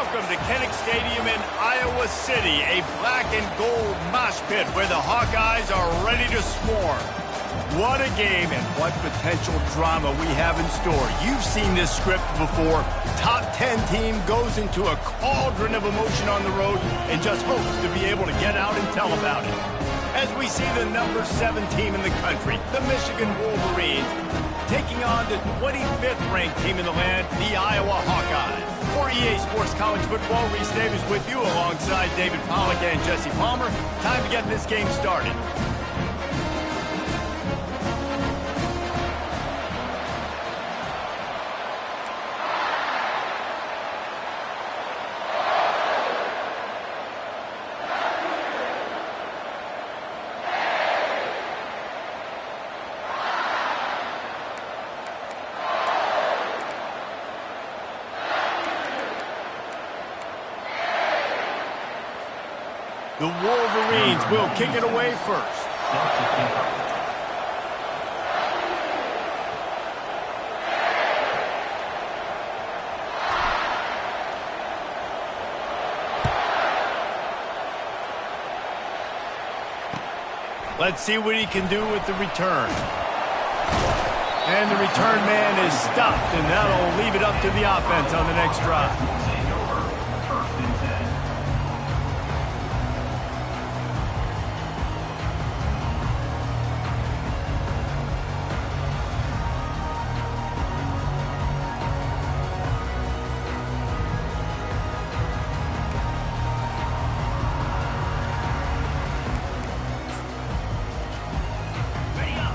Welcome to Kinnick Stadium in Iowa City, a black and gold mosh pit where the Hawkeyes are ready to swarm. What a game and what potential drama we have in store. You've seen this script before. Top 10 team goes into a cauldron of emotion on the road and just hopes to be able to get out and tell about it. As we see the number 7 team in the country, the Michigan Wolverines, taking on the 25th ranked team in the land, the Iowa Hawkeyes. For EA Sports College Football, Reese Davis with you alongside David Pollack and Jesse Palmer. Time to get this game started. The Wolverines will kick it away first. Let's see what he can do with the return. And the return man is stopped, and that'll leave it up to the offense on the next drive.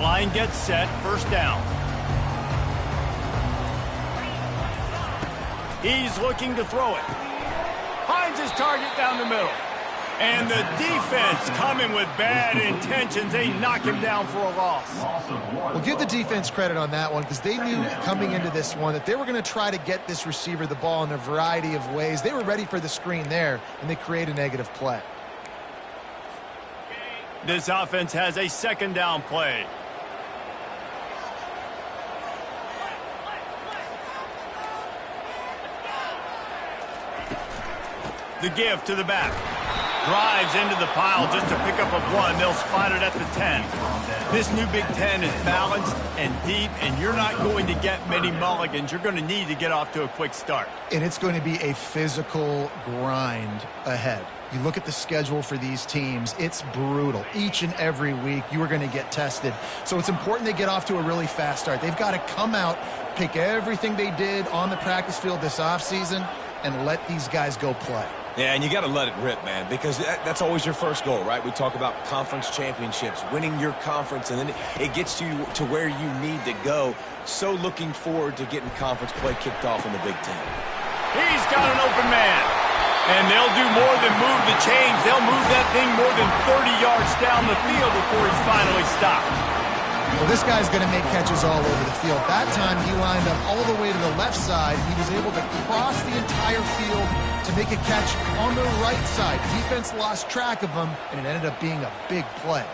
Line gets set, first down. He's looking to throw it. Finds his target down the middle. And the defense coming with bad intentions. They knock him down for a loss. Well, give the defense credit on that one because they knew coming into this one that they were going to try to get this receiver the ball in a variety of ways. They were ready for the screen there, and they create a negative play. This offense has a second down play. The give to the back. Drives into the pile just to pick up a 1. They'll spot it at the 10. This new Big Ten is balanced and deep, and you're not going to get many mulligans. You're going to need to get off to a quick start. And it's going to be a physical grind ahead. You look at the schedule for these teams, it's brutal. Each and every week, you are going to get tested. So it's important they get off to a really fast start. They've got to come out, pick everything they did on the practice field this offseason, and let these guys go play. Yeah, and you got to let it rip, man, because that's always your first goal, right? We talk about conference championships, winning your conference, and then it gets you to where you need to go. So looking forward to getting conference play kicked off in the Big Ten. He's got an open man. And they'll do more than move the chains. They'll move that thing more than 30 yards down the field before he's finally stopped. Well, this guy's going to make catches all over the field. That time he lined up all the way to the left side. He was able to cross the entire field to make a catch on the right side. Defense lost track of him, and it ended up being a big play.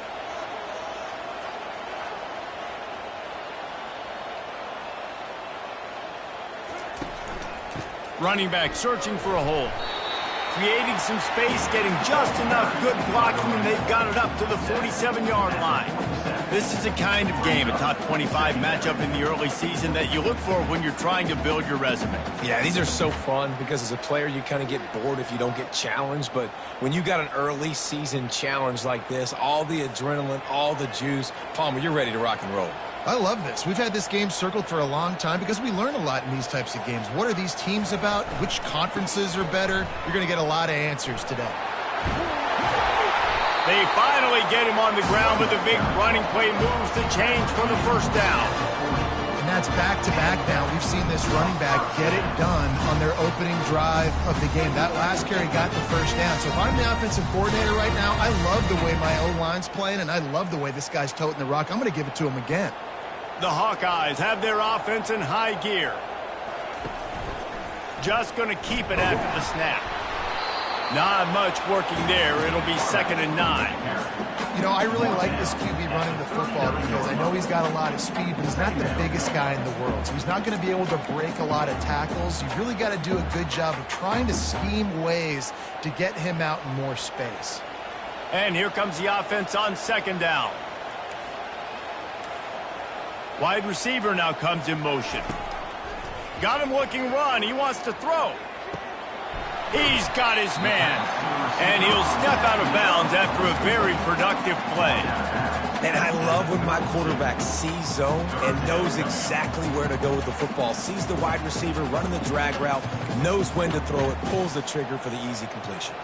Running back searching for a hole. Creating some space, getting just enough good blocking, and they've got it up to the 47-yard line. This is the kind of game, a top 25 matchup in the early season that you look for when you're trying to build your resume. Yeah, these are so fun because as a player, you kind of get bored if you don't get challenged. But when you got an early season challenge like this, all the adrenaline, all the juice, Palmer, you're ready to rock and roll. I love this. We've had this game circled for a long time because we learn a lot in these types of games. What are these teams about? Which conferences are better? You're going to get a lot of answers today. They finally get him on the ground, but the big running play moves the chains for the first down. And that's back-to-back now. We've seen this running back get it done on their opening drive of the game. That last carry got the first down. So if I'm the offensive coordinator right now, I love the way my O-line's playing, and I love the way this guy's toting the rock. I'm going to give it to him again. The Hawkeyes have their offense in high gear. Just going to keep it after the snap. Not much working there. It'll be 2nd and 9. You know, I really like this QB running the football because I know he's got a lot of speed, but he's not the biggest guy in the world. So he's not going to be able to break a lot of tackles. You've really got to do a good job of trying to scheme ways to get him out in more space. And here comes the offense on second down. Wide receiver now comes in motion. Got him looking run. He wants to throw. He's got his man. And he'll step out of bounds after a very productive play. And I love when my quarterback sees zone and knows exactly where to go with the football. Sees the wide receiver running the drag route, knows when to throw it, pulls the trigger for the easy completion.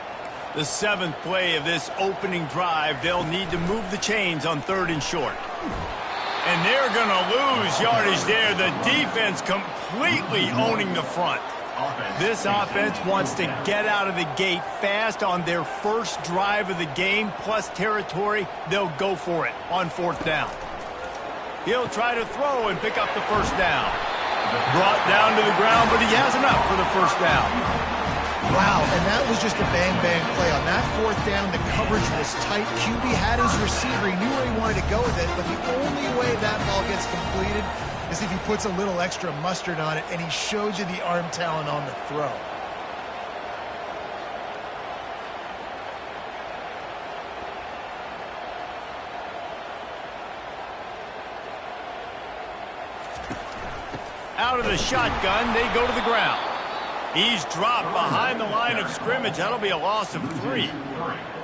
The 7th play of this opening drive, they'll need to move the chains on 3rd and short. And they're going to lose yardage there. The defense completely owning the front. This offense wants to get out of the gate fast on their first drive of the game, plus territory. They'll go for it on 4th down. He'll try to throw and pick up the 1st down. Brought down to the ground, but he has enough for the 1st down. Wow, and that was just a bang-bang play. On that 4th down, the coverage was tight. QB had his receiver. He knew where he wanted to go with it, but the only way that ball gets completed is if he puts a little extra mustard on it, and he shows you the arm talent on the throw. Out of the shotgun, they go to the ground. He's dropped behind the line of scrimmage. That'll be a loss of 3.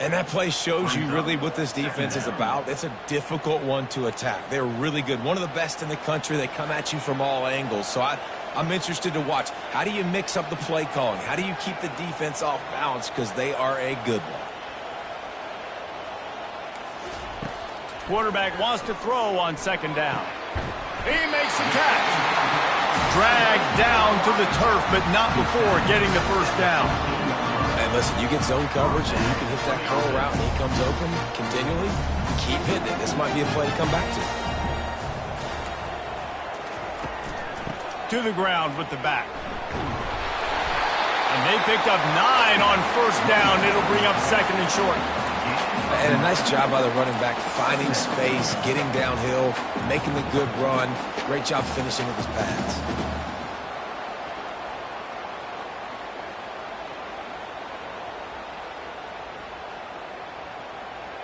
And that play shows you really what this defense is about. It's a difficult one to attack. They're really good. One of the best in the country. They come at you from all angles. So I'm interested to watch. How do you mix up the play calling? How do you keep the defense off balance? Because they are a good one. Quarterback wants to throw on 2nd down. He makes the catch. Dragged down to the turf, but not before getting the 1st down. And listen, you get zone coverage and you can hit that curl route and he comes open continually. Keep hitting it. This might be a play to come back to. To the ground with the back. And they picked up 9 on 1st down. It'll bring up 2nd and short. And a nice job by the running back, finding space, getting downhill, making the good run. Great job finishing with his pads.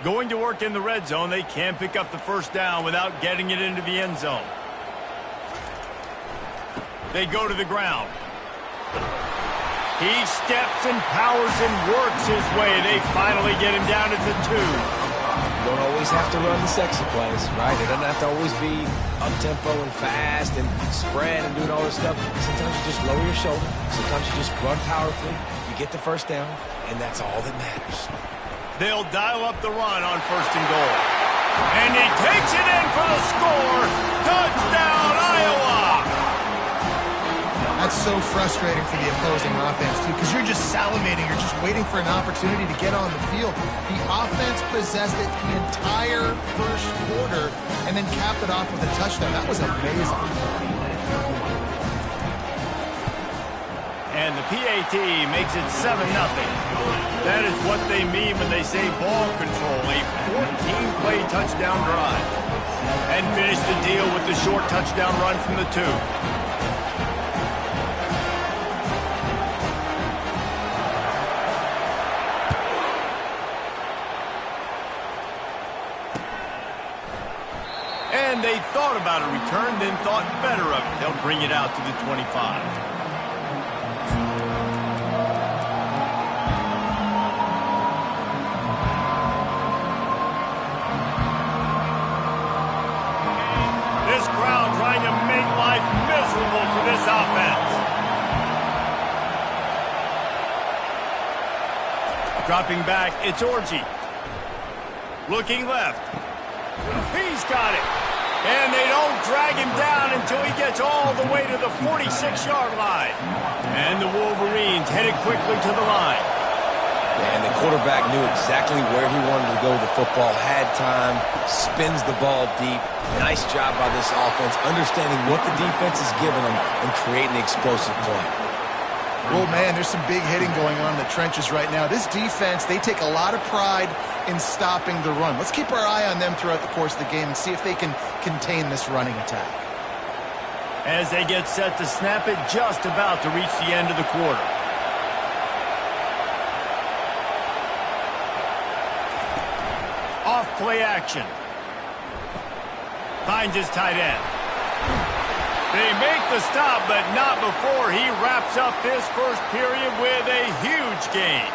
Going to work in the red zone, they can pick up the 1st down without getting it into the end zone. They go to the ground. He steps and powers and works his way. They finally get him down at the 2. You don't always have to run the sexy plays, right? It doesn't have to always be up-tempo and fast and spread and doing all this stuff. Sometimes you just lower your shoulder. Sometimes you just run powerfully. You get the 1st down, and that's all that matters. They'll dial up the run on 1st and goal. And he takes it in for the score. Touchdown, Iowa! That's so frustrating for the opposing offense, too, because you're just salivating. You're just waiting for an opportunity to get on the field. The offense possessed it the entire 1st quarter and then capped it off with a touchdown. That was amazing. And the PAT makes it 7-0. That is what they mean when they say ball control, a 14-play touchdown drive. And finish the deal with the short touchdown run from the 2. And they thought about a return, then thought better of it. They'll bring it out to the 25. This crowd trying to make life miserable for this offense. Dropping back, it's Orji. Looking left. He's got it. And they don't drag him down until he gets all the way to the 46-yard line. And the Wolverines headed quickly to the line. And the quarterback knew exactly where he wanted to go with the football, had time, spins the ball deep. Nice job by this offense, understanding what the defense is giving them and creating the explosive play. Well, man, there's some big hitting going on in the trenches right now. This defense, they take a lot of pride in stopping the run. Let's keep our eye on them throughout the course of the game and see if they can contain this running attack. As they get set to snap it, just about to reach the end of the quarter. Off play action. Finds his tight end. They make the stop, but not before he wraps up this first period with a huge gain.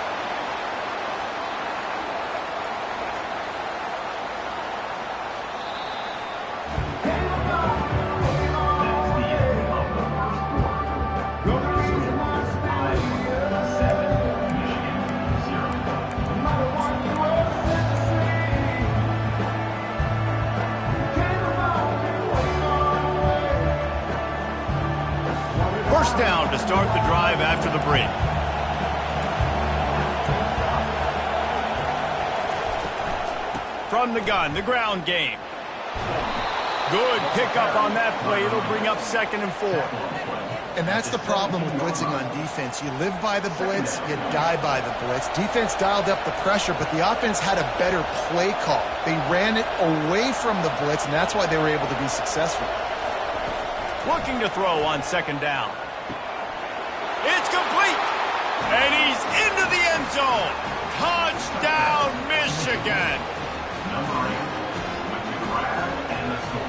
First down to start the drive after the break. From the gun, the ground game. Good pickup on that play. It'll bring up 2nd and 4. And that's the problem with blitzing on defense. You live by the blitz, you die by the blitz. Defense dialed up the pressure, but the offense had a better play call. They ran it away from the blitz, and that's why they were able to be successful. Looking to throw on 2nd down. It's complete. And he's into the end zone. Touchdown, Michigan. Number 8 with the grab and the score.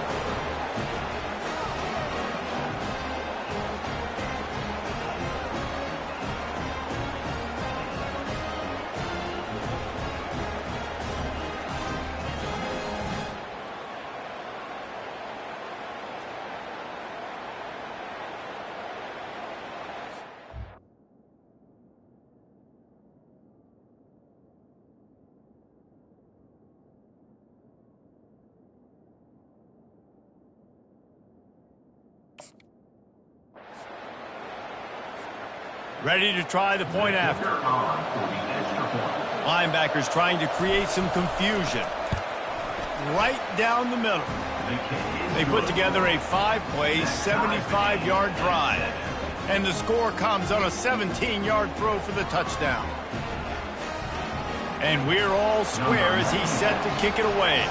Ready to try the point after. Linebackers trying to create some confusion. Right down the middle. They put together a 5-play, 75-yard drive. And the score comes on a 17-yard throw for the touchdown. And we're all square as he's set to kick it away.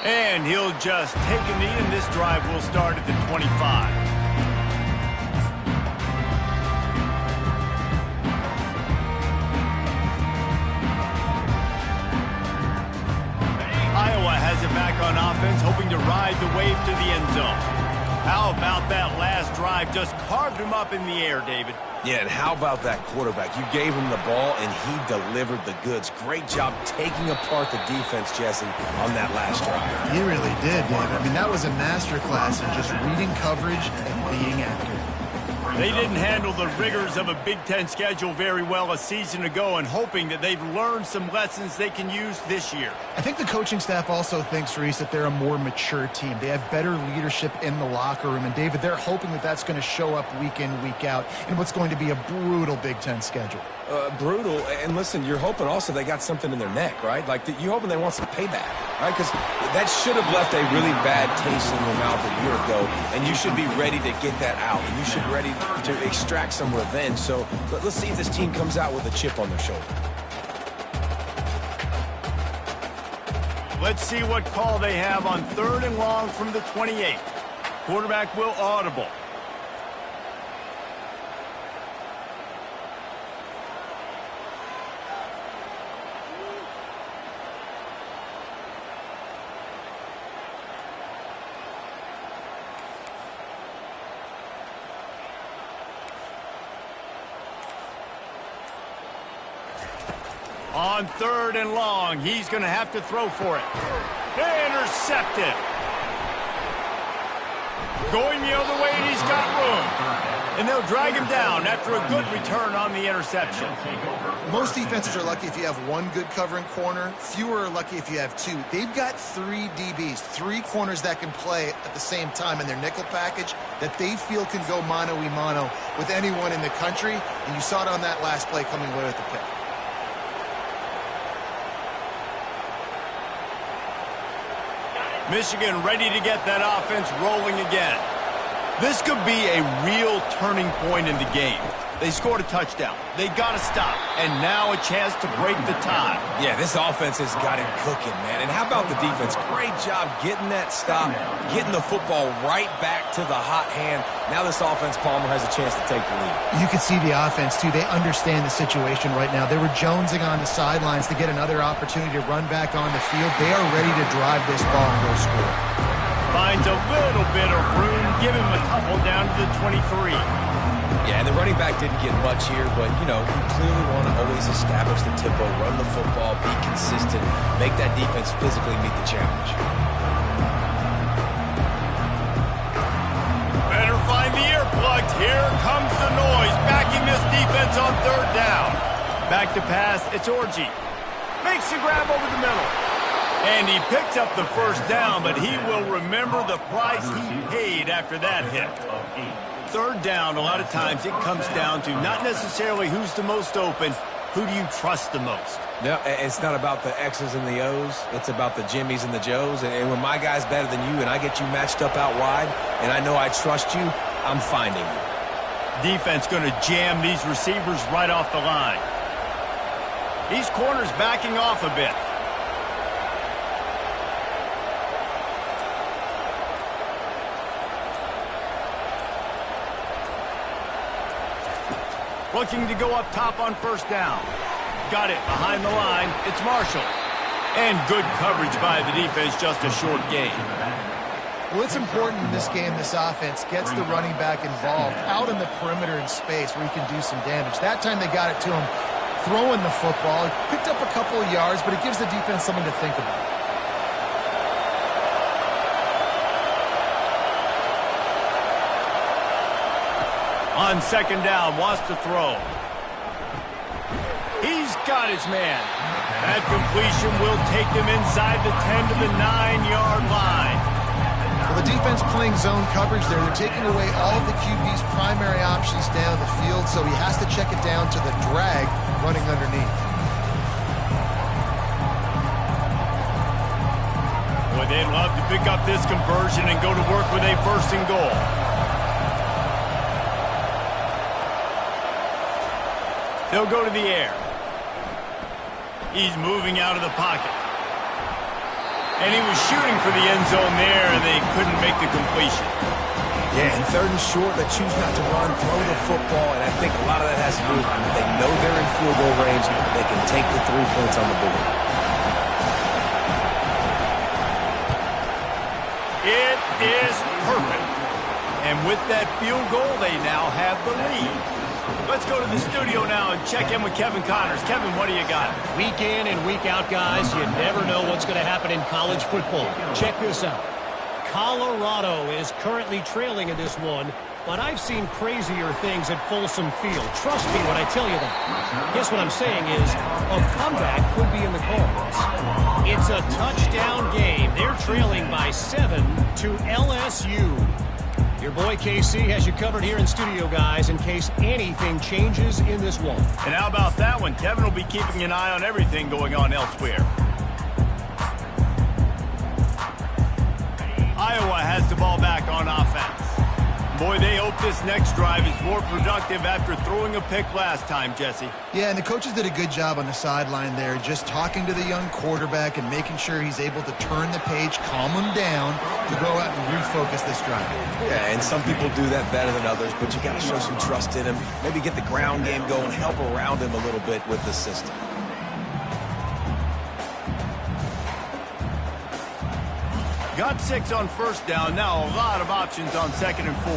And he'll just take a knee, and this drive will start at the 25. Iowa has it back on offense, hoping to ride the wave to the end zone. How about that last drive? Just carved him up in the air, David. Yeah, and how about that quarterback? You gave him the ball, and he delivered the goods. Great job taking apart the defense, Jesse, on that last drive. He really did, David. I mean, that was a masterclass in just reading coverage and being accurate. They didn't handle the rigors of a Big Ten schedule very well a season ago, and hoping that they've learned some lessons they can use this year. I think the coaching staff also thinks, Reese, that they're a more mature team. They have better leadership in the locker room. And, David, they're hoping that that's going to show up week in, week out in what's going to be a brutal Big Ten schedule. Brutal. And listen, you're hoping also they got something in their neck, right? Like, you're hoping they want some payback, right? Because that should have left a really bad taste in your mouth a year ago, and you should be ready to get that out, and you should be ready to extract some revenge. So let's see if this team comes out with a chip on their shoulder. Let's see what call they have on 3rd and long from the 28. Quarterback will audible. On 3rd and long, he's going to have to throw for it. Intercepted. Going the other way, and he's got room. And they'll drag him down after a good return on the interception. Most defenses are lucky if you have one good covering corner. Fewer are lucky if you have two. They've got 3 DBs, 3 corners that can play at the same time in their nickel package that they feel can go mano-a-mano with anyone in the country. And you saw it on that last play coming away with the pick. Michigan ready to get that offense rolling again. This could be a real turning point in the game. They scored a touchdown. They got to stop. And now a chance to break the tie. Yeah, this offense has got it cooking, man. And how about the defense? Great job getting that stop, getting the football right back to the hot hand. Now this offense, Palmer, has a chance to take the lead. You can see the offense, too. They understand the situation right now. They were jonesing on the sidelines to get another opportunity to run back on the field. They are ready to drive this ball and go score. Finds a little bit of room. Give him a couple down to the 23. Yeah, and the running back didn't get much here, but, you know, you clearly want to always establish the tempo, run the football, be consistent, make that defense physically meet the challenge. Better find the earplugs. Here comes the noise, backing this defense on 3rd down. Back to pass, it's Orji. Makes the grab over the middle. And he picks up the 1st down, but he will remember the price he paid after that hit. 3rd down, a lot of times it comes down to not necessarily who's the most open, who do you trust the most? No, it's not about the X's and the O's. It's about the Jimmies and the Joes. And when my guy's better than you and I get you matched up out wide and I know I trust you, I'm finding you. Defense going to jam these receivers right off the line. These corners backing off a bit. Looking to go up top on 1st down. Got it behind the line. It's Marshall. And good coverage by the defense, just a short gain. Well, it's important in this game this offense gets the running back involved out in the perimeter in space where he can do some damage. That time they got it to him throwing the football. He picked up a couple of yards, but it gives the defense something to think about. On 2nd down, wants to throw. He's got his man. That completion will take them inside the 10 to the 9-yard line. Well, the defense playing zone coverage there. They're taking away all of the QB's primary options down the field, so he has to check it down to the drag running underneath. Boy, they'd love to pick up this conversion and go to work with a 1st and goal. They'll go to the air. He's moving out of the pocket. And he was shooting for the end zone there, and they couldn't make the completion. Yeah, and 3rd and short, they choose not to run, throw the football, and I think a lot of that has to do with they know they're in field goal range. They can take the 3 points on the board. It is perfect. And with that field goal, they now have the lead. Let's go to the studio now and check in with Kevin Connors. Kevin, what do you got? Week in and week out, guys, you never know what's going to happen in college football. Check this out. Colorado is currently trailing in this one, but I've seen crazier things at Folsom Field. Trust me when I tell you that. Guess what I'm saying is a comeback could be in the cards. It's a touchdown game. They're trailing by 7 to LSU. Your boy KC has you covered here in studio, guys, in case anything changes in this one. And how about that one? Kevin will be keeping an eye on everything going on elsewhere. Iowa has the ball back on offense. Boy, they hope this next drive is more productive after throwing a pick last time, Jesse. Yeah, and the coaches did a good job on the sideline there, just talking to the young quarterback and making sure he's able to turn the page, calm him down, to go out and refocus this drive. Yeah, and some people do that better than others, but you got to show some trust in him. Maybe get the ground game going, help around him a little bit with the system. Got 6 on 1st down. Now a lot of options on 2nd and 4.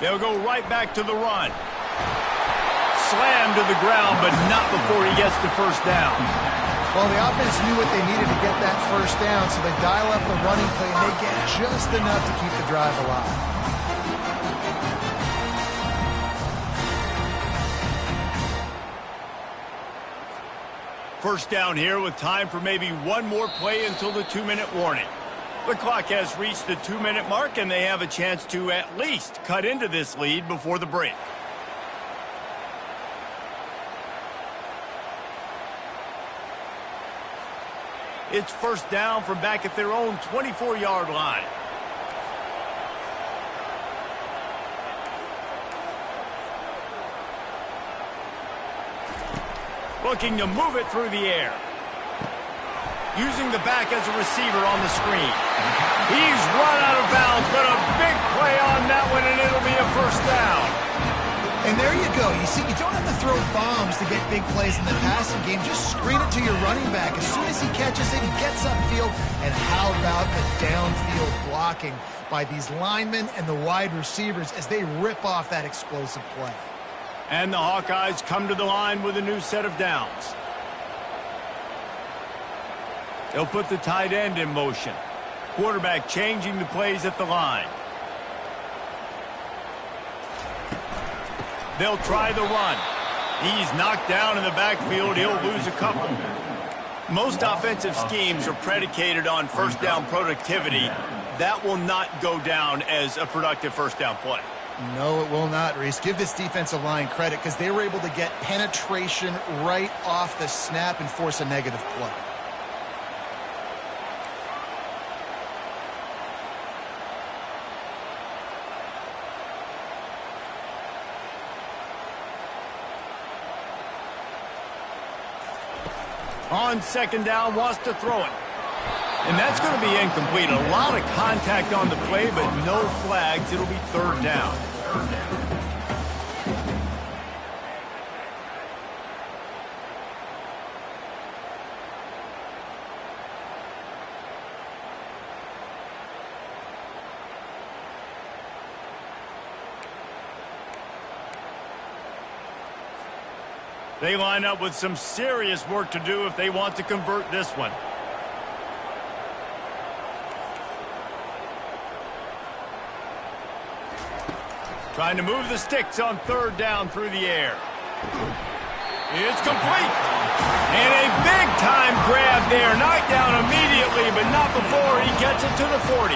They'll go right back to the run. Slammed to the ground, but not before he gets the 1st down. Well, the offense knew what they needed to get that first down, so they dial up the running play, and they get just enough to keep the drive alive. First down here with time for maybe one more play until the 2-minute warning. The clock has reached the 2-minute mark, and they have a chance to at least cut into this lead before the break. It's first down from back at their own 24-yard line. Looking to move it through the air. Using the back as a receiver on the screen. He's run out of bounds, but a big play on that one, and it'll be a first down. And there you go. You see, you don't have to throw bombs to get big plays in the passing game. Just screen it to your running back. As soon as he catches it, he gets upfield. And how about the downfield blocking by these linemen and the wide receivers as they rip off that explosive play. And the Hawkeyes come to the line with a new set of downs. They'll put the tight end in motion. Quarterback changing the plays at the line. They'll try the run. He's knocked down in the backfield. He'll lose a couple. Most offensive schemes are predicated on first down productivity. That will not go down as a productive first down play. No, it will not, Reese. Give this defensive line credit because they were able to get penetration right off the snap and force a negative play. On second down, wants to throw it. And that's going to be incomplete. A lot of contact on the play, but no flags. It'll be third down. They line up with some serious work to do if they want to convert this one. Trying to move the sticks on third down through the air. It's complete. And a big-time grab there. Knocked down immediately, but not before he gets it to the 40.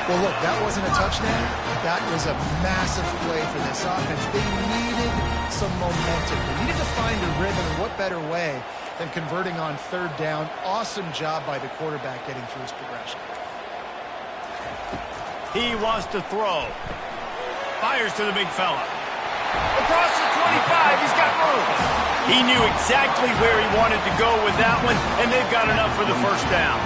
Well, look, that wasn't a touchdown. That was a massive play for this offense. They needed some momentum. They needed to find a rhythm, and what better way than converting on third down. Awesome job by the quarterback getting through his progression. He wants to throw. Fires to the big fella. Across the 25, he's got room. He knew exactly where he wanted to go with that one, and they've got enough for the first down.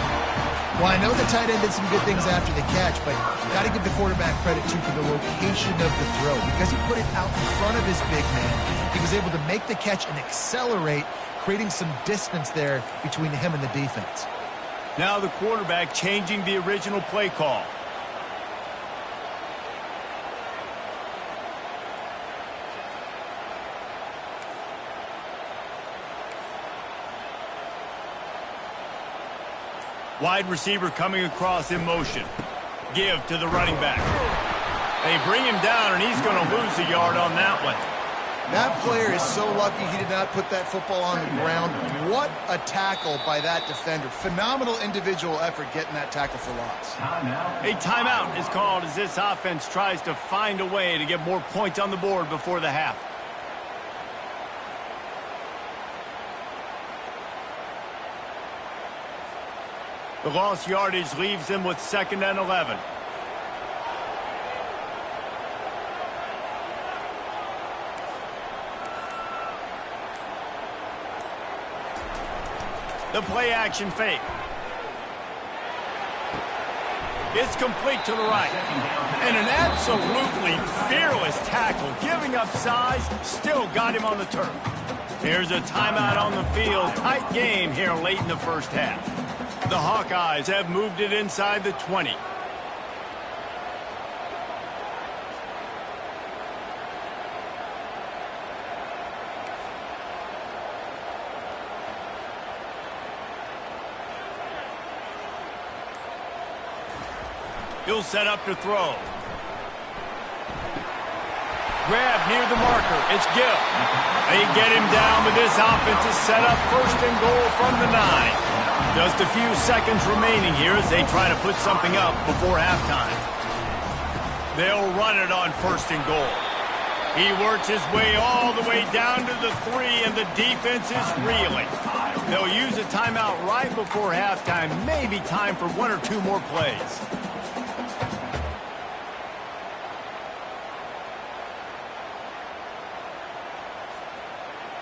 Well, I know the tight end did some good things after the catch, but you got to give the quarterback credit, too, for the location of the throw. Because he put it out in front of his big man, he was able to make the catch and accelerate, creating some distance there between him and the defense. Now the quarterback changing the original play call. Wide receiver coming across in motion. Give to the running back. They bring him down, and he's going to lose a yard on that one. That player is so lucky he did not put that football on the ground. What a tackle by that defender. Phenomenal individual effort getting that tackle for loss. A timeout is called as this offense tries to find a way to get more points on the board before the half. The lost yardage leaves them with 2nd and 11. The play action fake. It's complete to the right. And an absolutely fearless tackle. Giving up size, still got him on the turf. Here's a timeout on the field. Tight game here late in the first half. The Hawkeyes have moved it inside the 20. He'll set up to throw. Grab near the marker. It's Gill. They get him down, but this offense is set up first and goal from the 9. Just a few seconds remaining here as they try to put something up before halftime. They'll run it on first and goal. He works his way all the way down to the 3, and the defense is reeling. They'll use a timeout right before halftime. Maybe time for 1 or 2 more plays.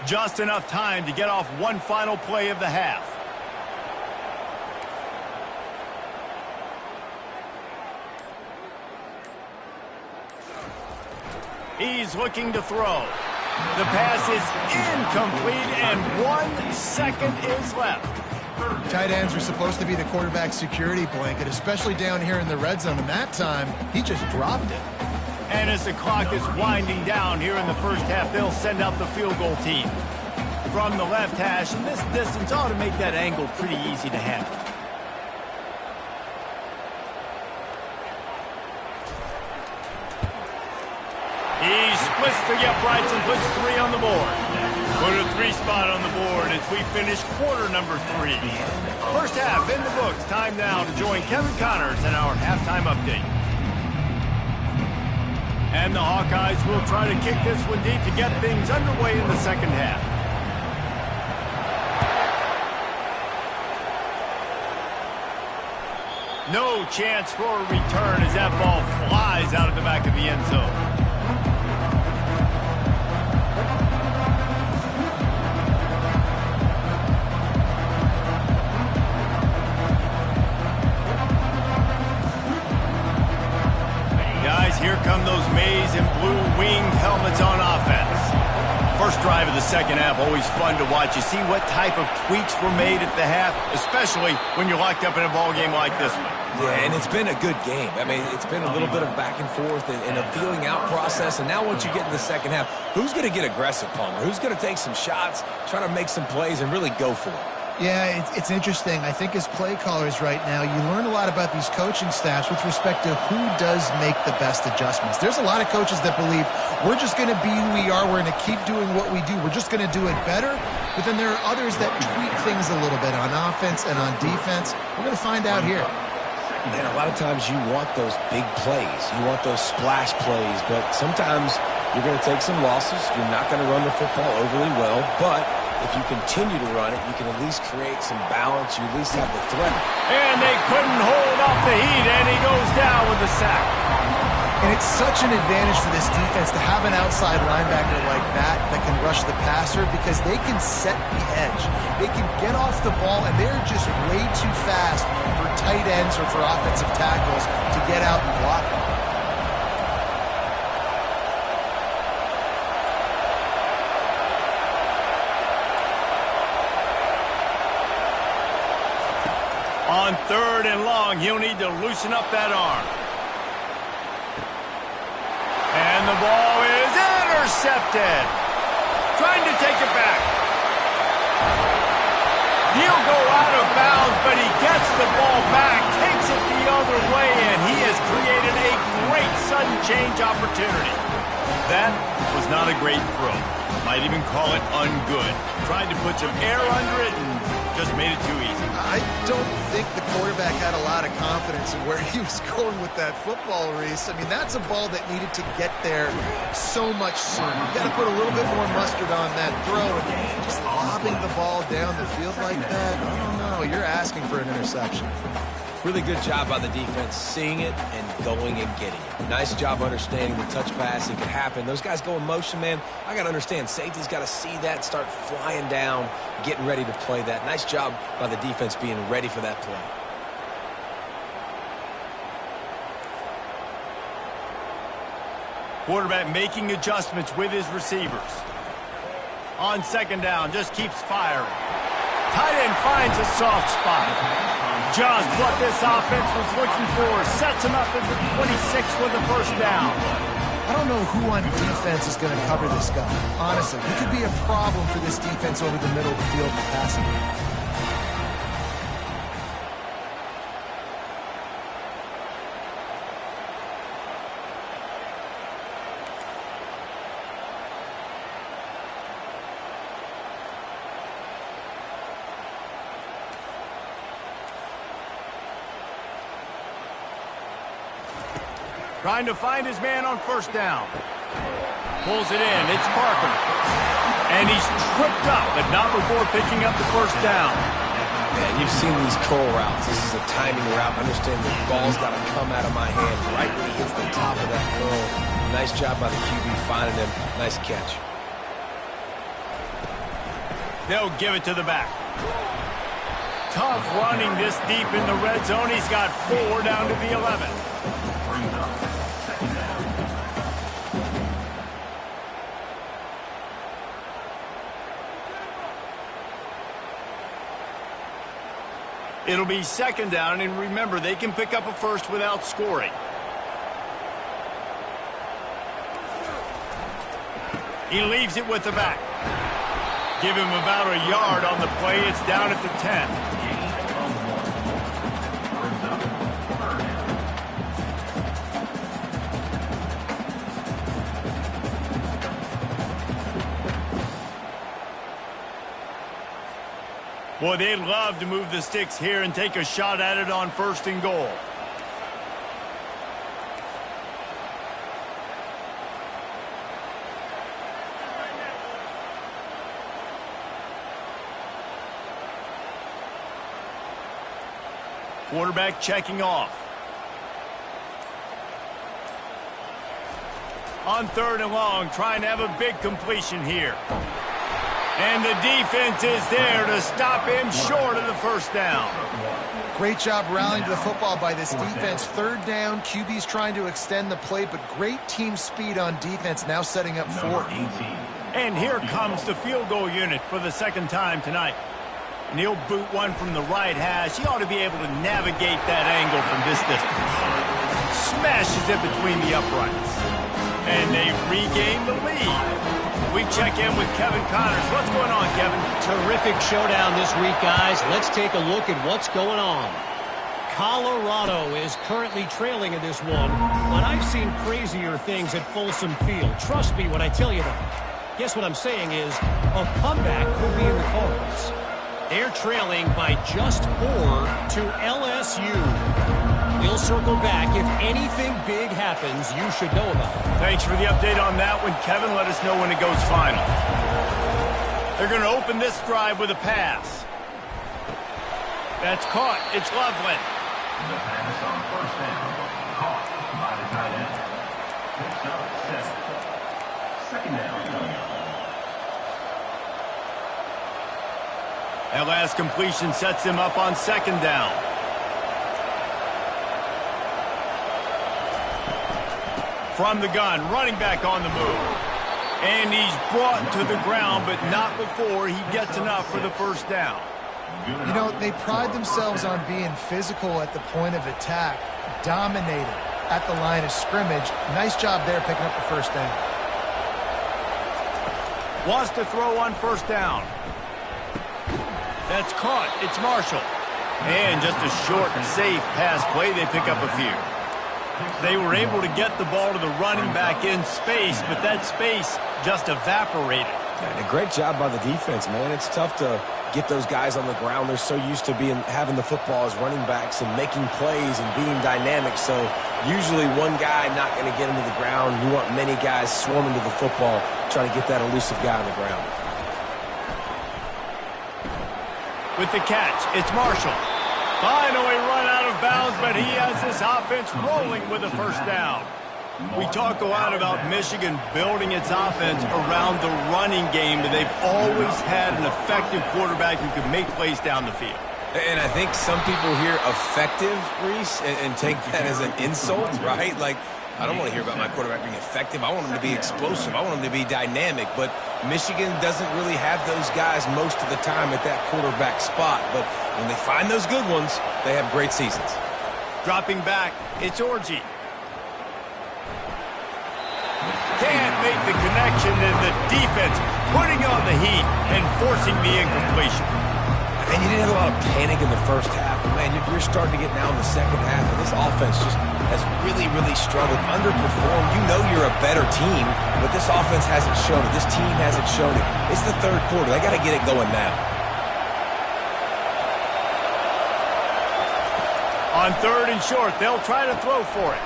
Just enough time to get off one final play of the half. He's looking to throw. The pass is incomplete, and 1 second is left. Tight ends are supposed to be the quarterback's security blanket, especially down here in the red zone, and that time, he just dropped it. And as the clock is winding down here in the first half, they'll send out the field goal team. From the left hash, and this distance ought to make that angle pretty easy to handle. He splits the uprights and puts 3 on the board. Put a 3 spot on the board as we finish quarter number 3. First half in the books. Time now to join Kevin Connors in our halftime update. And the Hawkeyes will try to kick this one deep to get things underway in the second half. No chance for a return as that ball flies out of the back of the end zone. Guys, here come those maize and blue winged helmets on offense. First drive of the second half, always fun to watch. You see what type of tweaks were made at the half, especially when you're locked up in a ball game like this one. Yeah, and it's been a good game. I mean, it's been a little bit of back and forth and a feeling out process. And now once you get in the second half, who's going to get aggressive, Palmer? Who's going to take some shots, try to make some plays, and really go for it? Yeah, it's interesting. I think as play callers right now, you learn a lot about these coaching staffs with respect to who does make the best adjustments. There's a lot of coaches that believe we're just going to be who we are. We're going to keep doing what we do. We're just going to do it better. But then there are others that tweak things a little bit on offense and on defense. We're going to find out here. And a lot of times you want those big plays. You want those splash plays. But sometimes you're going to take some losses. You're not going to run the football overly well. But if you continue to run it, you can at least create some balance. You at least have the threat. And they couldn't hold off the heat, and he goes down with the sack. And it's such an advantage for this defense to have an outside linebacker like that can rush the passer because they can set the edge. They can get off the ball, and they're just way too fast for tight ends or for offensive tackles to get out and block them. On 3rd and long, he'll need to loosen up that arm. And the ball is intercepted. Trying to take it back. He'll go out of bounds, but he gets the ball back, takes it the other way, and he has created a great sudden change opportunity. That was not a great throw. Might even call it ungood. Tried to put some air under it and just made it too easy. I don't think the quarterback had a lot of confidence in where he was going with that football, Reese. I mean, that's a ball that needed to get there so much sooner. You've got to put a little bit more mustard on that throw, and just lobbing the ball down the field like that, I don't know. You're asking for an interception. Really good job by the defense, seeing it and going and getting it. Nice job understanding the touch passing could happen. Those guys go in motion, man. I got to understand, safety's got to see that, start flying down, getting ready to play that. Nice job by the defense being ready for that play. Quarterback making adjustments with his receivers. On 2nd down, just keeps firing. Tight end finds a soft spot. Just what this offense was looking for. Sets him up at the 26 with a first down. I don't know who on defense is going to cover this guy. Honestly, he could be a problem for this defense over the middle of the field in passing. Trying to find his man on first down. Pulls it in. It's Parker. And he's tripped up, but not before picking up the first down. Man, you've seen these curl routes. This is a timing route. Understand the ball's got to come out of my hand right when he hits the top of that curl. Nice job by the QB finding him. Nice catch. They'll give it to the back. Tough running this deep in the red zone. He's got 4 down to the 11. It'll be second down, and remember, they can pick up a first without scoring. He leaves it with the back. Give him about a yard on the play. It's down at the 10. Boy, they'd love to move the sticks here and take a shot at it on first and goal. Quarterback checking off. On 3rd and long, trying to have a big completion here. And the defense is there to stop him short of the first down. Great job rallying to the football by this defense. 3rd down, QB's trying to extend the play, but great team speed on defense, now setting up 4th. And here comes the field goal unit for the 2nd time tonight. And he'll boot one from the right hash. He ought to be able to navigate that angle from this distance. Smashes it between the uprights. And they've regained the lead. We check in with Kevin Connors. What's going on, Kevin? Terrific showdown this week, guys. Let's take a look at what's going on. Colorado is currently trailing in this one, but I've seen crazier things at Folsom Field. Trust me when I tell you that. Guess what I'm saying is a comeback could be in the cards. They're trailing by just 4 to LSU. We'll circle back. If anything big happens, you should know about it. Thanks for the update on that one, Kevin. Let us know when it goes final. They're going to open this drive with a pass. That's caught. It's Loveland. The pass on first down. Caught by the tight end. Picks up 7. Second down coming up. That last completion sets him up on 2nd down. From the gun, running back on the move. And he's brought to the ground, but not before he gets enough for the first down. You know, they pride themselves on being physical at the point of attack, dominating at the line of scrimmage. Nice job there picking up the first down. Wants to throw on first down. That's caught. It's Marshall. And just a short, safe pass play. They pick up a few. They were able to get the ball to the running back in space, but that space just evaporated. And a great job by the defense, man. It's tough to get those guys on the ground. They're so used to having the football as running backs and making plays and being dynamic. So usually one guy not going to get him to the ground. You want many guys swarming to the football, trying to get that elusive guy on the ground. With the catch, it's Marshall. Finally run out of bounds, but he has this offense rolling with a first down. We talk a lot about Michigan building its offense around the running game, but they've always had an effective quarterback who can make plays down the field. And I think some people hear effective, Reese, and take that as an insult, right? Like, I don't want to hear about my quarterback being effective. I want him to be explosive. I want him to be dynamic. But Michigan doesn't really have those guys most of the time at that quarterback spot. But when they find those good ones, they have great seasons. Dropping back, it's Orji. Can't make the connection, and the defense putting on the heat and forcing the incompletion. And you didn't have a lot of panic in the first half. Man, you're starting to get now in the second half, and this offense just has really, really struggled, underperformed. You know you're a better team, but this offense hasn't shown it. This team hasn't shown it. It's the 3rd quarter. They got to get it going now. On 3rd and short, they'll try to throw for it.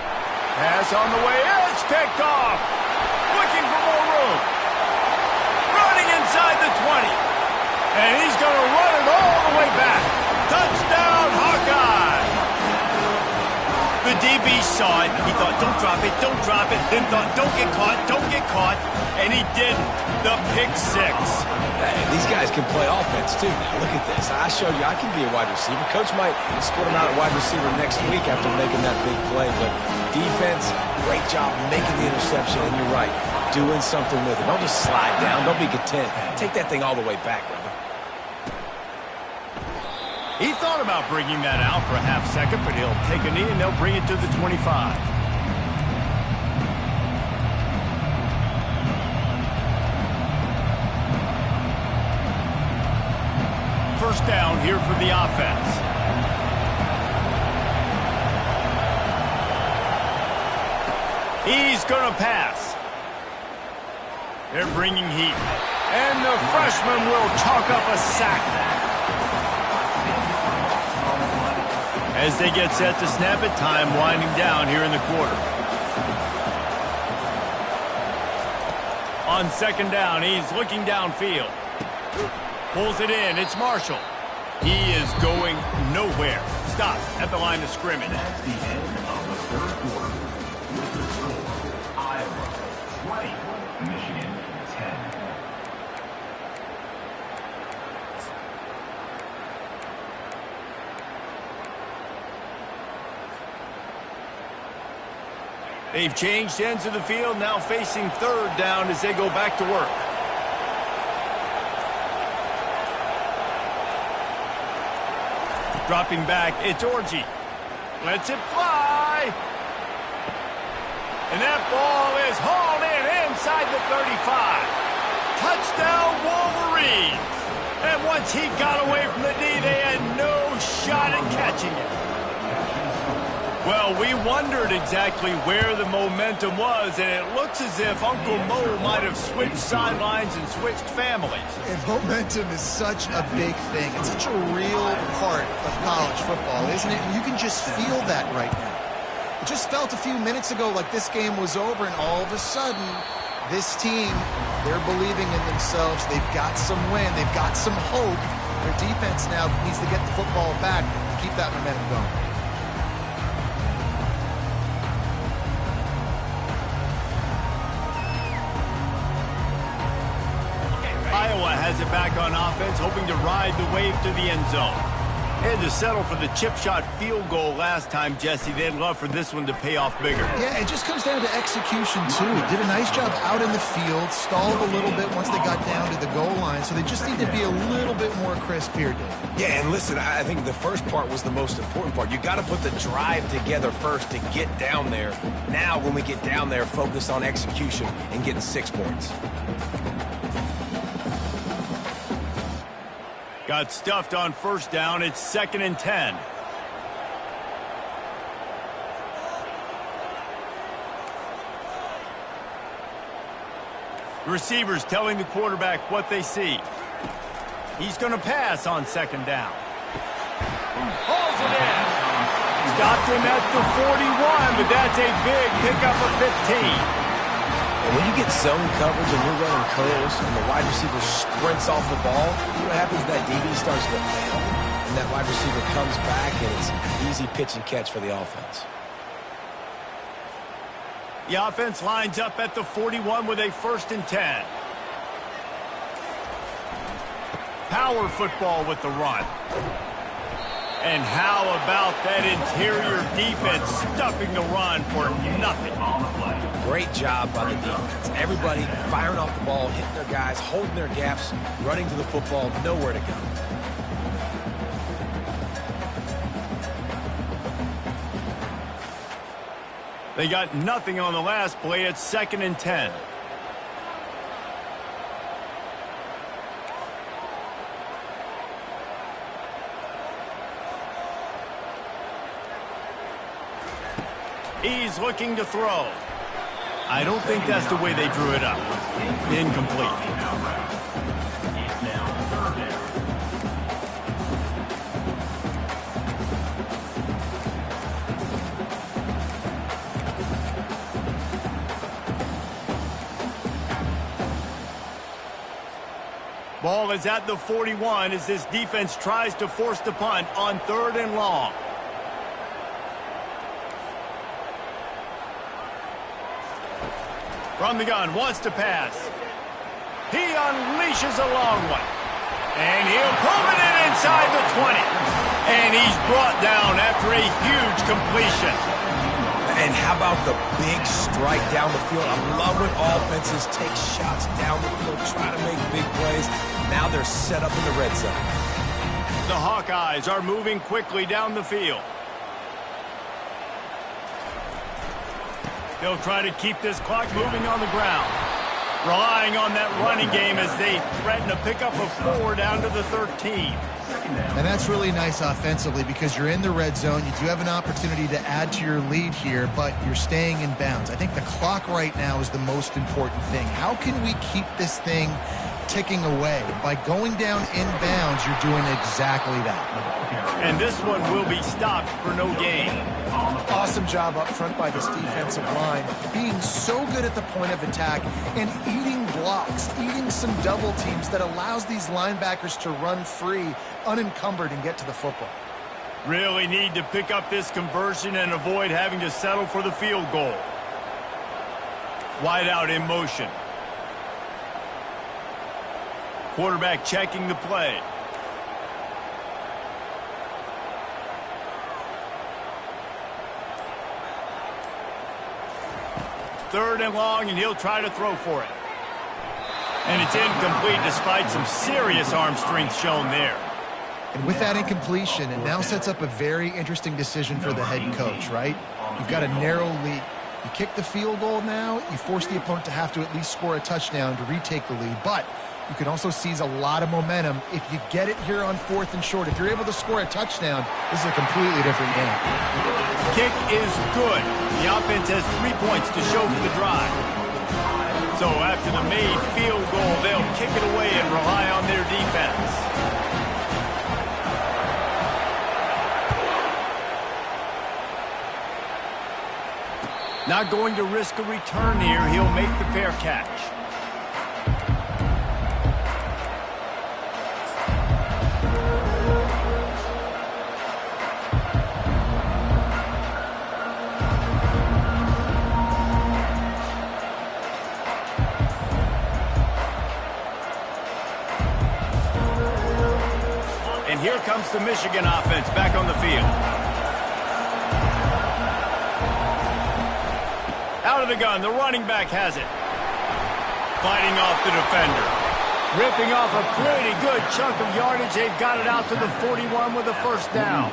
Pass on the way. It's picked off. Looking for more room. Running inside the 20. And he's going to run it all the way back. Touchdown, Hawkeye. The DB saw it. He thought, don't drop it, don't drop it. Then thought, don't get caught, don't get caught. And he didn't. The pick six. Hey, these guys can play offense, too. Now, look at this. I showed you I can be a wide receiver. Coach might split him out at wide receiver next week after making that big play. But defense, great job making the interception. And you're right, doing something with it. Don't just slide down. Don't be content. Take that thing all the way back, brother. He thought about bringing that out for a half second, but he'll take a knee and they'll bring it to the 25. First down here for the offense. He's going to pass. They're bringing heat. And the freshman will chalk up a sack. As they get set to snap it, time winding down here in the quarter. On second down, he's looking downfield. Pulls it in. It's Marshall. He is going nowhere. Stop at the line of scrimmage. That's the end of the third quarter. With the score, Iowa 20, Michigan 10. They've changed ends of the field, now facing third down as they go back to work. Dropping back, it's Orji. Lets it fly. And that ball is hauled in inside the 35. Touchdown, Wolverines. And once he got away from the D, they had no shot at catching it. Well, we wondered exactly where the momentum was, and it looks as if Uncle Mo might have switched sidelines and switched families. And momentum is such a big thing. It's such a real part of college football, isn't it? And you can just feel that right now. It just felt a few minutes ago like this game was over, and all of a sudden, this team, they're believing in themselves. They've got some win. They've got some hope. Their defense now needs to get the football back and keep that momentum going. Iowa has it back on offense, hoping to ride the wave to the end zone. They had to settle for the chip shot field goal last time, Jesse. They'd love for this one to pay off bigger. Yeah, it just comes down to execution, too. Did a nice job out in the field, stalled a little bit once they got down to the goal line, so they just need to be a little bit more crisp here, Dave. Yeah, and listen, I think the first part was the most important part. You got to put the drive together first to get down there. Now, when we get down there, focus on execution and getting 6 points. Got stuffed on first down. It's 2nd and 10. Receivers telling the quarterback what they see. He's going to pass on 2nd down. Hauls it in. Stopped him at the 41, but that's a big pickup of 15. And when you get zone coverage and you're running curls and the wide receiver sprints off the ball, you know what happens? That DB starts to bail, and that wide receiver comes back, and it's easy pitch and catch for the offense. The offense lines up at the 41 with a 1st and 10. Power football with the run. And how about that interior defense stuffing the run for nothing? Great job by the defense. Everybody firing off the ball, hitting their guys, holding their gaps, running to the football, nowhere to go. They got nothing on the last play. It's 2nd and 10. He's looking to throw. I don't think that's the way they drew it up. Incomplete. Ball is at the 41 as this defense tries to force the punt on 3rd and long. From the gun, wants to pass. He unleashes a long one. And he'll pull it in inside the 20. And he's brought down after a huge completion. And how about the big strike down the field? I love when offenses take shots down the field, try to make big plays. Now they're set up in the red zone. The Hawkeyes are moving quickly down the field. They'll try to keep this clock moving on the ground. Relying on that running game as they threaten to pick up a 4 down to the 13. And that's really nice offensively because you're in the red zone. You do have an opportunity to add to your lead here, but you're staying in bounds. I think the clock right now is the most important thing. How can we keep this thing ticking away? By going down in bounds, you're doing exactly that. And this one will be stopped for no gain. Awesome job up front by this defensive line, being so good at the point of attack and eating blocks, eating some double teams that allows these linebackers to run free, unencumbered, and get to the football. Really need to pick up this conversion and avoid having to settle for the field goal. Wide out in motion. Quarterback checking the play. Third and long, and he'll try to throw for it. And it's incomplete despite some serious arm strength shown there. And with that incompletion, it now sets up a very interesting decision for the head coach, right? You've got a narrow lead. You kick the field goal now, you force the opponent to have to at least score a touchdown to retake the lead. But you can also seize a lot of momentum if you get it here on 4th and short. If you're able to score a touchdown, this is a completely different game. Kick is good. The offense has 3 points to show for the drive. So after the made field goal, they'll kick it away and rely on their defense. Not going to risk a return here. He'll make the fair catch. And here comes the Michigan offense back on the field. Out of the gun, the running back has it. Fighting off the defender. Ripping off a pretty good chunk of yardage. They've got it out to the 41 with a first down.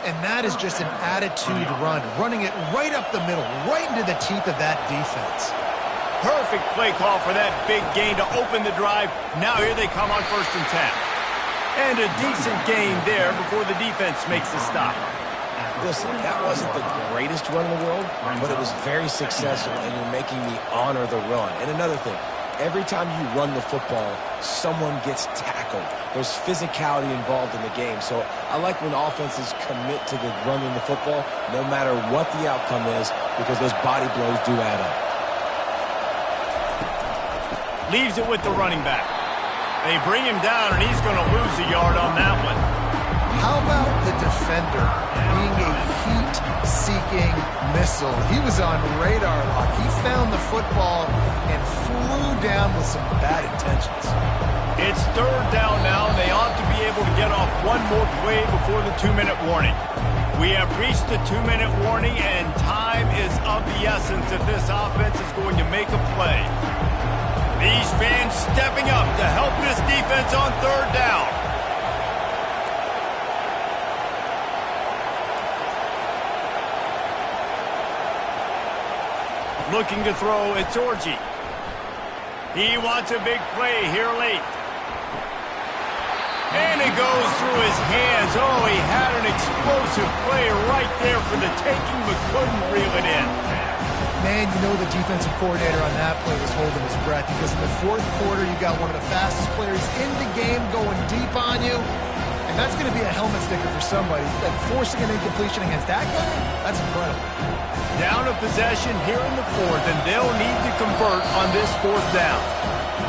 And that is just an attitude run. Running it right up the middle, right into the teeth of that defense. Perfect play call for that big gain to open the drive. Now here they come on 1st and 10. And a decent gain there before the defense makes the stop. Listen, that wasn't the greatest run in the world, but it was very successful, and you're making me honor the run. And another thing, every time you run the football, someone gets tackled. There's physicality involved in the game. So I like when offenses commit to the running the football, no matter what the outcome is, because those body blows do add up. Leaves it with the running back. They bring him down, and he's going to lose a yard on that one. How about the defender being a heat-seeking missile? He was on radar lock. He found the football and flew down with some bad intentions. It's 3rd down now, and they ought to be able to get off one more play before the 2-minute warning. We have reached the 2-minute warning, and time is of the essence if this offense is going to make a play. These fans stepping up to help this defense on 3rd down. Looking to throw, it's Orji. He wants a big play here late. And it goes through his hands. Oh, he had an explosive play right there for the taking, but couldn't reel it in. Man, you know the defensive coordinator on that play was holding his breath because in the 4th quarter, you got one of the fastest players in the game going deep on you. And that's going to be a helmet sticker for somebody. Like forcing an incompletion against that guy, that's incredible. Down a possession here in the 4th, and they'll need to convert on this 4th down.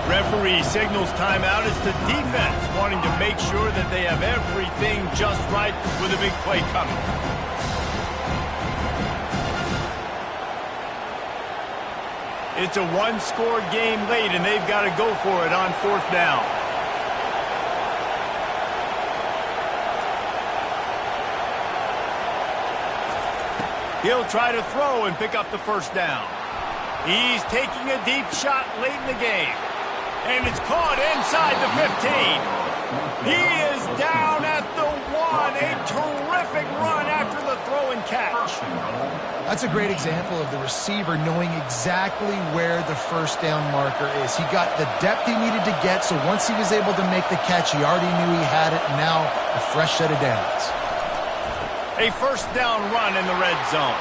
Referee signals timeout as the defense wanting to make sure that they have everything just right with a big play coming. It's a one-score game late, and they've got to go for it on 4th down. He'll try to throw and pick up the 1st down. He's taking a deep shot late in the game. And it's caught inside the 15. He is down at the 1. A terrific run after the throw and catch. That's a great example of the receiver knowing exactly where the 1st down marker is. He got the depth he needed to get, so once he was able to make the catch, he already knew he had it. Now a fresh set of downs. A 1st down run in the red zone.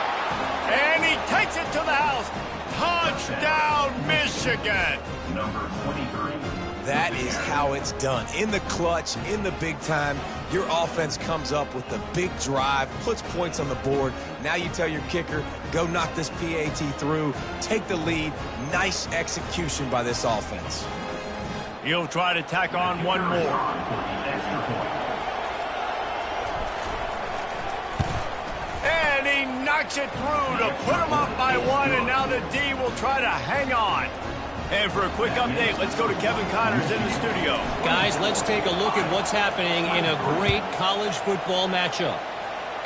And he takes it to the house. Touchdown, Michigan. Number 23. That is how it's done. In the clutch, in the big time, your offense comes up with the big drive, puts points on the board. Now you tell your kicker, go knock this PAT through, take the lead. Nice execution by this offense. He'll try to tack on one more. And he knocks it through to put him up by 1, and now the D will try to hang on. And for a quick update, let's go to Kevin Connors in the studio. Guys, let's take a look at what's happening in a great college football matchup.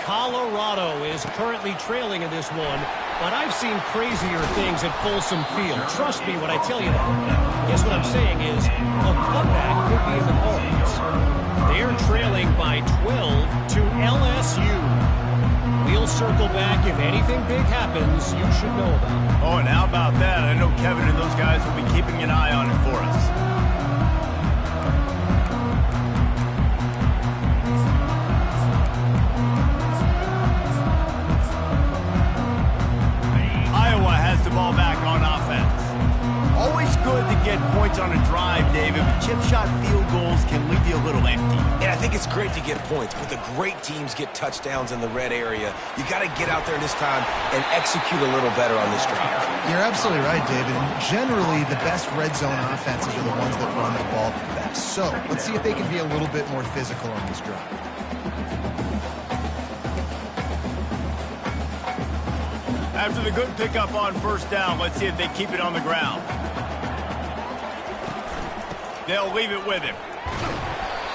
Colorado is currently trailing in this one, but I've seen crazier things at Folsom Field. Trust me when I tell you that. Guess what I'm saying is a comeback could be in the cards. They're trailing by 12 to LSU. We'll circle back. If anything big happens, you should know about it. Oh, and how about that? I know Kevin and those guys will be keeping an eye on it for us. Iowa has the ball back on offense. Always good to get points on a drive, David, but chip shot field goals can leave you a little empty. And I think it's great to get points, but the great teams get touchdowns in the red area. You got to get out there this time and execute a little better on this drive. You're absolutely right, David. And generally, the best red zone offenses are the ones that run the ball the best. So let's see if they can be a little bit more physical on this drive. After the good pickup on 1st down, let's see if they keep it on the ground. They'll leave it with him.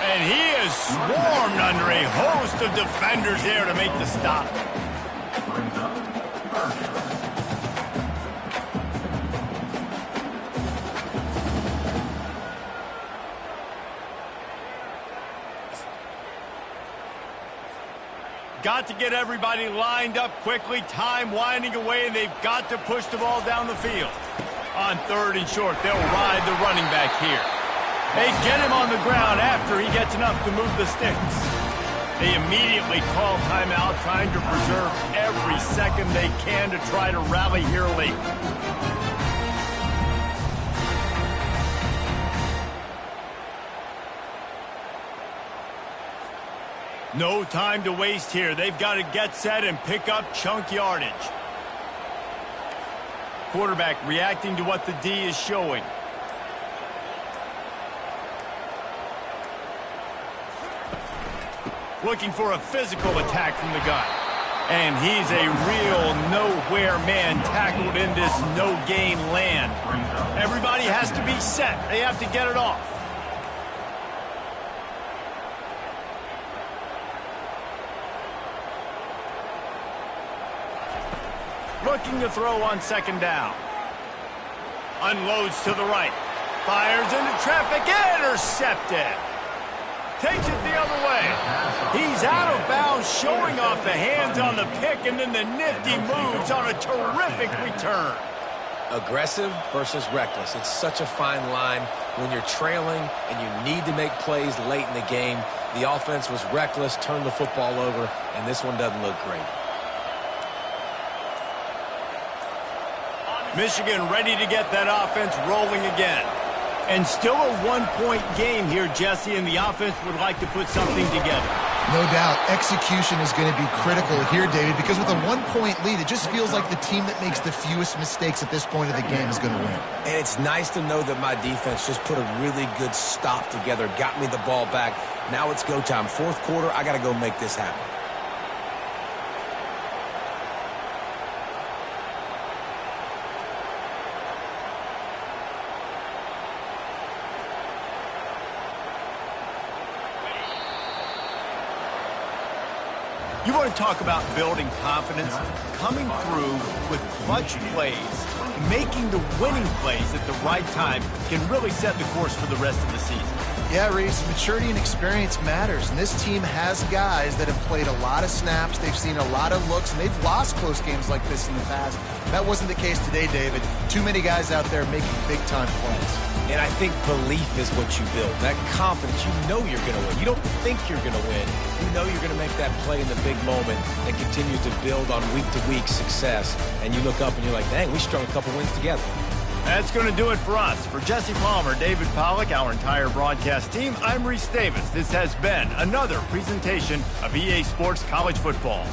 And he is swarmed under a host of defenders there to make the stop. Got to get everybody lined up quickly, time winding away, and they've got to push the ball down the field. On 3rd and short, they'll ride the running back here. They get him on the ground after he gets enough to move the sticks. They immediately call timeout, trying to preserve every second they can to try to rally here late. No time to waste here. They've got to get set and pick up chunk yardage. Quarterback reacting to what the D is showing. Looking for a physical attack from the gun. And he's a real nowhere man tackled in this no-gain land. Everybody has to be set. They have to get it off. Looking to throw on 2nd down. Unloads to the right. Fires into traffic. Intercepted. Takes it the other way. He's out of bounds, showing off the hands on the pick, and then the nifty moves on a terrific return. Aggressive versus reckless. It's such a fine line when you're trailing and you need to make plays late in the game. The offense was reckless, turned the football over, and this one doesn't look great. Michigan ready to get that offense rolling again. And still a one-point game here, Jesse, and the offense would like to put something together. No doubt, execution is going to be critical here, David, because with a 1-point lead, it just feels like the team that makes the fewest mistakes at this point of the game is going to win. And it's nice to know that my defense just put a really good stop together, got me the ball back. Now it's go time. Fourth quarter, I got to go make this happen. You want to talk about building confidence? Coming through with clutch plays, making the winning plays at the right time can really set the course for the rest of the season. Yeah, Reese, maturity and experience matters, and this team has guys that have played a lot of snaps, they've seen a lot of looks, and they've lost close games like this in the past. That wasn't the case today, David. Too many guys out there making big-time plays. And I think belief is what you build. That confidence, you know you're going to win. You don't think you're going to win. You know you're going to make that play in the big moment and continue to build on week-to-week success. And you look up and you're like, dang, we strung a couple wins together. That's going to do it for us. For Jesse Palmer, David Pollack, our entire broadcast team, I'm Reese Davis. This has been another presentation of EA Sports College Football.